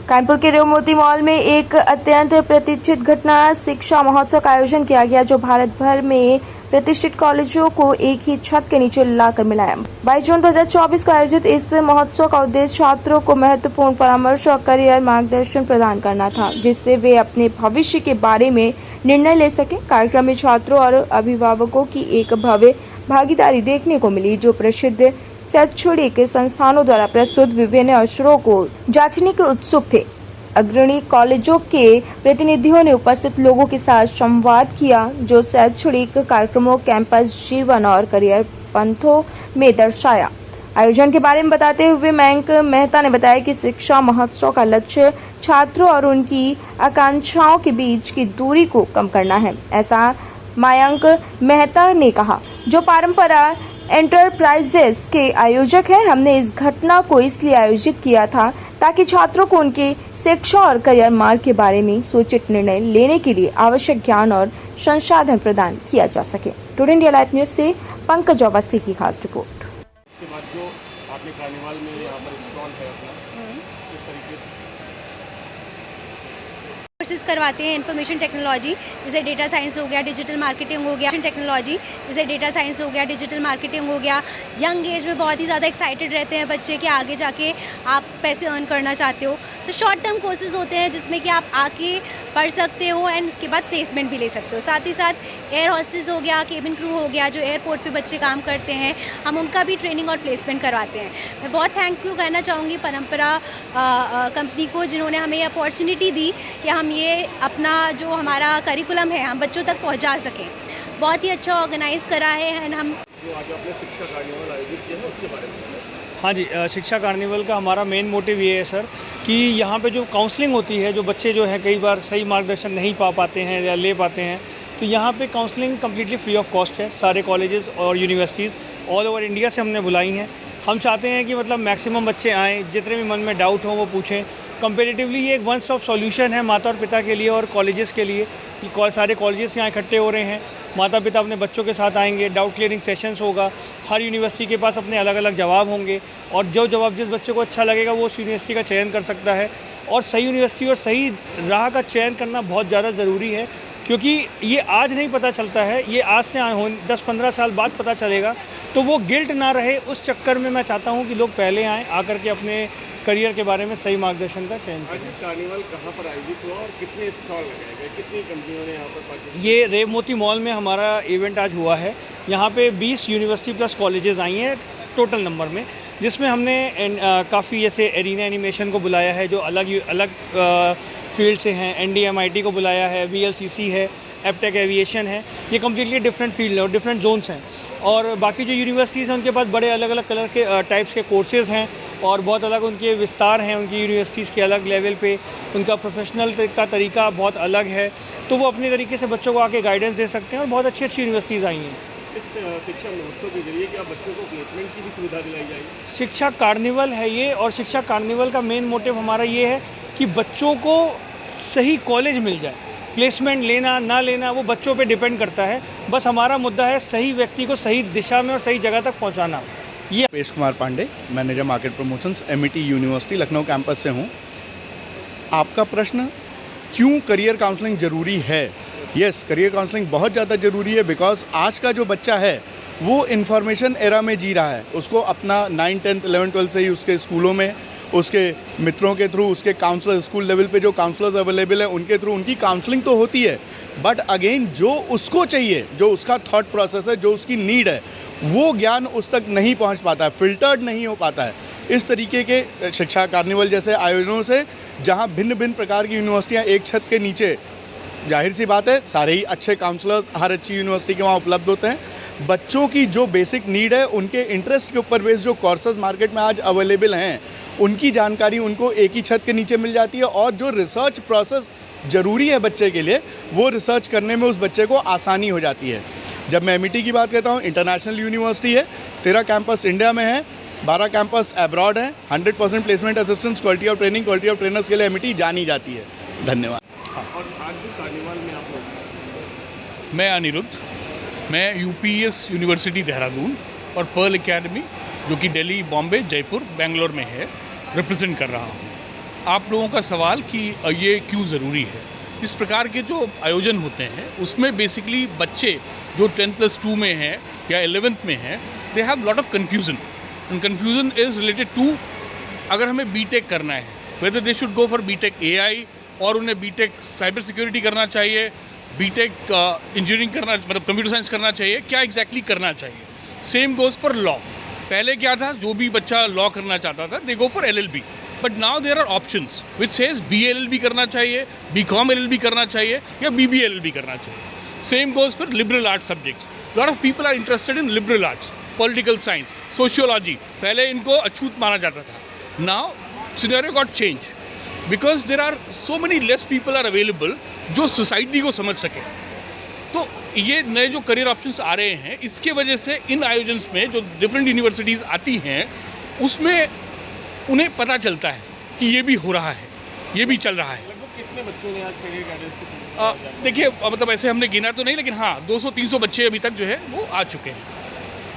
कानपुर के रेवमोती मॉल में एक अत्यंत प्रतीक्षित घटना शिक्षा महोत्सव का आयोजन किया गया, जो भारत भर में प्रतिष्ठित कॉलेजों को एक ही छत के नीचे लाकर मिलाया। 22 जून 2024 को आयोजित इस महोत्सव का उद्देश्य छात्रों को महत्वपूर्ण परामर्श और करियर मार्गदर्शन प्रदान करना था, जिससे वे अपने भविष्य के बारे में निर्णय ले सके। कार्यक्रम में छात्रों और अभिभावकों की एक भव्य भागीदारी देखने को मिली, जो प्रसिद्ध शैक्षणिक संस्थानों द्वारा प्रस्तुत विभिन्न अवसरों को जांचने के उत्सुक थे। अग्रणी कॉलेजों के प्रतिनिधियों ने उपस्थित लोगों के साथ संवाद किया, जो शैक्षणिक कार्यक्रमों, कैंपस जीवन और करियर पंथों में दर्शाया। आयोजन के बारे में बताते हुए मयंक मेहता ने बताया कि शिक्षा महोत्सव का लक्ष्य छात्रों और उनकी आकांक्षाओं के बीच की दूरी को कम करना है। ऐसा मयंक मेहता ने कहा, जो परंपरा एंटरप्राइजेस के आयोजक हैं। हमने इस घटना को इसलिए आयोजित किया था ताकि छात्रों को उनके शिक्षा और करियर मार्ग के बारे में सूचित निर्णय लेने के लिए आवश्यक ज्ञान और संसाधन प्रदान किया जा सके। टुडे इंडिया लाइव न्यूज से पंकज अवस्थी की खास रिपोर्ट। उसके बाद जो आपने कार्निवाल में यहाँ पर स्टॉल है अपना, किस तरीके से कोर्सेज करवाते हैं। इन्फॉर्मेशन टेक्नोलॉजी जैसे डेटा साइंस हो गया, डिजिटल मार्केटिंग हो गया, टेक्नोलॉजी जैसे डेटा साइंस हो गया, डिजिटल मार्केटिंग हो गया। यंग एज में बहुत ही ज़्यादा एक्साइटेड रहते हैं बच्चे कि आगे जाके आप पैसे अर्न करना चाहते हो, तो शॉर्ट टर्म कोर्सेज होते हैं जिसमें कि आप आके पढ़ सकते हो एंड उसके बाद प्लेसमेंट भी ले सकते हो। साथ ही साथ एयर हॉस्टेस हो गया, केबिन क्रू हो गया, जो एयरपोर्ट पे बच्चे काम करते हैं, हम उनका भी ट्रेनिंग और प्लेसमेंट करवाते हैं। मैं बहुत थैंक यू कहना चाहूँगी परंपरा कंपनी को, जिन्होंने हमें अपॉर्चुनिटी दी कि हम ये अपना जो हमारा करिकुलम है हम बच्चों तक पहुंचा सकें। बहुत ही अच्छा ऑर्गेनाइज करा है एंड हम जो आज आपने शिक्षा कार्निवल आयोजित किया है उसके बारे में। हाँ जी, शिक्षा कार्निवल का हमारा मेन मोटिव ये है सर कि यहाँ पे जो काउंसलिंग होती है, जो बच्चे जो हैं कई बार सही मार्गदर्शन नहीं पा पाते हैं या ले पाते हैं, तो यहाँ पे counselling completely free of cost है। सारे कॉलेजेस और यूनिवर्सिटीज़ ऑल ओवर इंडिया से हमने बुलाई हैं। हम चाहते हैं कि मतलब मैक्सिमम बच्चे आएँ, जितने भी मन में डाउट हो वो पूछें। कंपेरेटिवली ये एक वन स्टॉप सॉल्यूशन है माता और पिता के लिए और कॉलेजेस के लिए। सारे कॉलेजेस यहाँ इकट्ठे हो रहे हैं, माता पिता अपने बच्चों के साथ आएंगे, डाउट क्लियरिंग सेशंस होगा, हर यूनिवर्सिटी के पास अपने अलग अलग जवाब होंगे और जो जवाब जिस बच्चे को अच्छा लगेगा वो उस यूनिवर्सिटी का चयन कर सकता है। और सही यूनिवर्सिटी और सही राह का चयन करना बहुत ज़्यादा ज़रूरी है, क्योंकि ये आज नहीं पता चलता है, ये आज से 10-15 साल बाद पता चलेगा, तो वो गिल्ट ना रहे। उस चक्कर में मैं चाहता हूँ कि लोग पहले आएँ, आकर के अपने करियर के बारे में सही मार्गदर्शन का चयन करें। कार्निवल कहाँ पर आयोजित हुआ और कितने स्टॉल लगाए गए, कितनी कंपनियों ने यहाँ पर पार्टिसिपेट? ये रेवमोती मॉल में हमारा इवेंट आज हुआ है। यहाँ पे 20 यूनिवर्सिटी प्लस कॉलेजेस आई हैं टोटल नंबर में, जिसमें हमने काफ़ी जैसे एरिना एनिमेशन को बुलाया है, जो अलग फील्ड से हैं। NDMIT को बुलाया है, VLCC है, एपटेक एविएशन है। ये कम्प्लीटली डिफरेंट फील्ड है और डिफरेंट जोन्स हैं। और बाकी जो यूनिवर्सिटीज़ हैं उनके पास बड़े अलग अलग कलर के टाइप्स के कोर्सेज़ हैं और बहुत अलग उनके विस्तार हैं। उनकी यूनिवर्सिटीज़ के अलग लेवल पे उनका प्रोफेशनल का तरीका बहुत अलग है, तो वो अपने तरीके से बच्चों को आके गाइडेंस दे सकते हैं और बहुत अच्छी अच्छी यूनिवर्सिटीज़ आई हैं। इस शिक्षा महोत्सव के जरिए क्या बच्चों को प्लेसमेंट की भी सुविधा दिलाई जाएगी? शिक्षा कार्निवल है ये, और शिक्षा कार्निवल का मेन मोटिव हमारा ये है कि बच्चों को सही कॉलेज मिल जाए। प्लेसमेंट लेना ना लेना वो बच्चों पे डिपेंड करता है, बस हमारा मुद्दा है सही व्यक्ति को सही दिशा में और सही जगह तक पहुंचाना। ये पेश Kumar Pandey, manager market promotions, MET university Lucknow campus से हूँ। आपका प्रश्न, क्यों करियर काउंसलिंग ज़रूरी है? यस, करियर काउंसलिंग बहुत ज़्यादा ज़रूरी है, बिकॉज आज का जो बच्चा है वो इन्फॉर्मेशन एरा में जी रहा है। उसको अपना 9, 10, 11, 12 से ही उसके स्कूलों में, उसके मित्रों के थ्रू, उसके काउंसलर, स्कूल लेवल पे जो काउंसलर्स अवेलेबल हैं उनके थ्रू उनकी काउंसलिंग तो होती है, बट अगेन जो उसको चाहिए, जो उसका थॉट प्रोसेस है, जो उसकी नीड है, वो ज्ञान उस तक नहीं पहुंच पाता है, फिल्टर्ड नहीं हो पाता है। इस तरीके के शिक्षा कार्निवल जैसे आयोजनों से, जहां भिन्न भिन्न प्रकार की यूनिवर्सिटियां एक छत के नीचे, जाहिर सी बात है सारे ही अच्छे काउंसलर्स हर अच्छी यूनिवर्सिटी के वहाँ उपलब्ध होते हैं। बच्चों की जो बेसिक नीड है, उनके इंटरेस्ट के ऊपर बेस्ड जो कोर्सेज मार्केट में आज अवेलेबल हैं, उनकी जानकारी उनको एक ही छत के नीचे मिल जाती है। और जो रिसर्च प्रोसेस ज़रूरी है बच्चे के लिए, वो रिसर्च करने में उस बच्चे को आसानी हो जाती है। जब मैं MET की बात करता हूँ, इंटरनेशनल यूनिवर्सिटी है, 13 कैंपस इंडिया में है, 12 कैंपस अब्रॉड है, 100% placement assistance, quality of training, quality of trainers के लिए MET जानी जाती है। धन्यवाद। और आज जो कार्निवल में आप लोग, मैं अनिरुद्ध, मैं UPS यूनिवर्सिटी देहरादून और पर्ल एकेडमी जो कि दिल्ली, बॉम्बे, जयपुर, बेंगलोर में है, रिप्रेजेंट कर रहा हूँ। आप लोगों का सवाल कि ये क्यों ज़रूरी है। इस प्रकार के जो आयोजन होते हैं उसमें बेसिकली बच्चे जो 10+2 में हैं या 11th में हैं, they have lot of confusion and confusion is related to अगर हमें बीटेक करना है, whether they should go for BTech AI और उन्हें बीटेक साइबर सिक्योरिटी करना चाहिए, बीटेक इंजीनियरिंग करना मतलब कंप्यूटर साइंस करना चाहिए, क्या एग्जैक्टली करना चाहिए। Same goes for law. पहले क्या था, जो भी बच्चा लॉ करना चाहता था they go for LLB, but now there are options which says BLLB करना चाहिए, BCom LLB करना चाहिए या BBA LLB करना चाहिए। Same goes for liberal arts subjects. Lot of people are interested in liberal arts, political science, sociology. पहले इनको अछूत माना जाता था, now scenario got change because there are so many less people are available जो society को समझ सके। तो ये नए जो करियर ऑप्शंस आ रहे हैं, इसके वजह से इन आयोजन में जो डिफरेंट यूनिवर्सिटीज़ आती हैं उसमें उन्हें पता चलता है कि ये भी हो रहा है, ये भी चल रहा है। लगभग कितने बच्चों ने आज करियर गाइडेंस की देखिए मतलब ऐसे हमने गिना तो नहीं, लेकिन हाँ 200-300 बच्चे अभी तक जो है वो आ चुके हैं।